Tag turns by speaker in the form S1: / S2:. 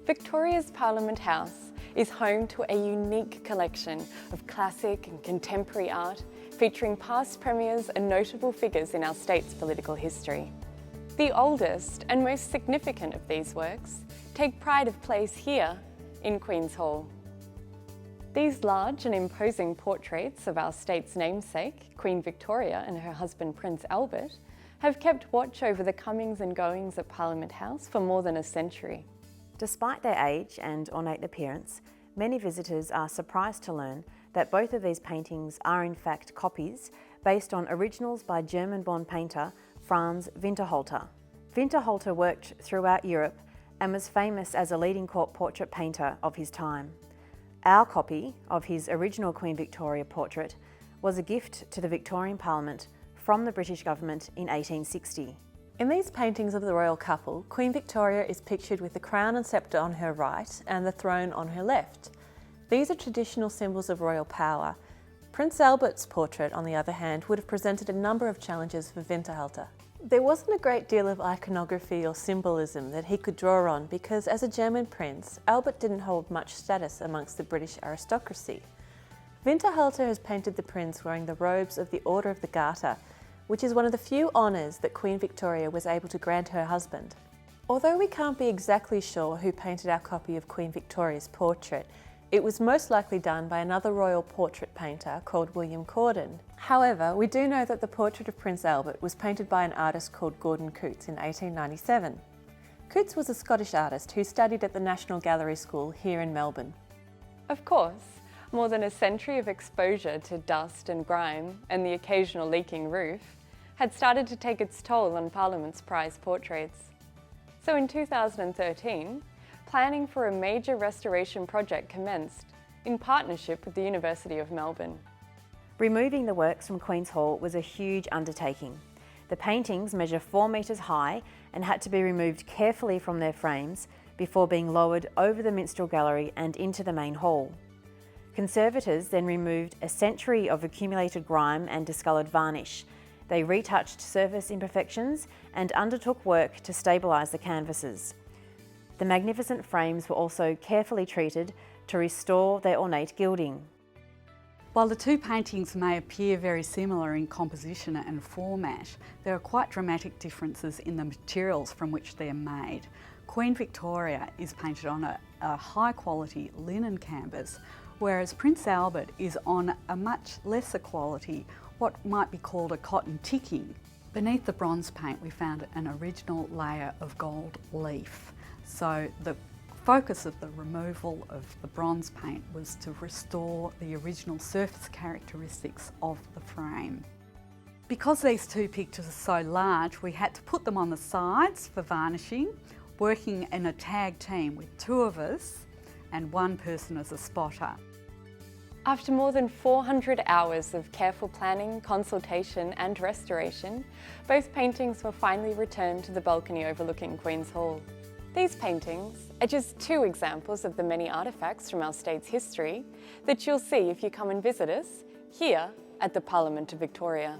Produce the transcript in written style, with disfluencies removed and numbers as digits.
S1: Victoria's Parliament House is home to a unique collection of classic and contemporary art featuring past premiers and notable figures in our state's political history. The oldest and most significant of these works take pride of place here in Queen's Hall. These large and imposing portraits of our state's namesake, Queen Victoria, and her husband Prince Albert, have kept watch over the comings and goings at Parliament House for more than a century.
S2: Despite their age and ornate appearance, many visitors are surprised to learn that both of these paintings are in fact copies based on originals by German-born painter Franz Winterhalter. Winterhalter worked throughout Europe and was famous as a leading court portrait painter of his time. Our copy of his original Queen Victoria portrait was a gift to the Victorian Parliament from the British government in 1860.
S3: In these paintings of the royal couple, Queen Victoria is pictured with the crown and sceptre on her right and the throne on her left. These are traditional symbols of royal power. Prince Albert's portrait, on the other hand, would have presented a number of challenges for Winterhalter. There wasn't a great deal of iconography or symbolism that he could draw on because, as a German prince, Albert didn't hold much status amongst the British aristocracy. Winterhalter has painted the prince wearing the robes of the Order of the Garter, which is one of the few honours that Queen Victoria was able to grant her husband. Although we can't be exactly sure who painted our copy of Queen Victoria's portrait, it was most likely done by another royal portrait painter called William Cordon. However, we do know that the portrait of Prince Albert was painted by an artist called Gordon Cootes in 1897. Cootes was a Scottish artist who studied at the National Gallery School here in Melbourne.
S1: Of course, more than a century of exposure to dust and grime and the occasional leaking roof had started to take its toll on Parliament's prized portraits. So in 2013, planning for a major restoration project commenced in partnership with the University of Melbourne.
S2: Removing the works from Queen's Hall was a huge undertaking. The paintings measure 4 metres high and had to be removed carefully from their frames before being lowered over the Minstrel Gallery and into the main hall. Conservators then removed a century of accumulated grime and discoloured varnish. They retouched surface imperfections and undertook work to stabilise the canvases. The magnificent frames were also carefully treated to restore their ornate gilding.
S4: While the two paintings may appear very similar in composition and format, there are quite dramatic differences in the materials from which they're made. Queen Victoria is painted on a high quality linen canvas, whereas Prince Albert is on a much lesser quality, what might be called a cotton ticking. Beneath the bronze paint we found an original layer of gold leaf. So the focus of the removal of the bronze paint was to restore the original surface characteristics of the frame. Because these two pictures are so large, we had to put them on the sides for varnishing, working in a tag team with 2 of us and 1 person as a spotter.
S1: After more than 400 hours of careful planning, consultation and restoration, both paintings were finally returned to the balcony overlooking Queen's Hall. These paintings are just 2 examples of the many artefacts from our state's history that you'll see if you come and visit us here at the Parliament of Victoria.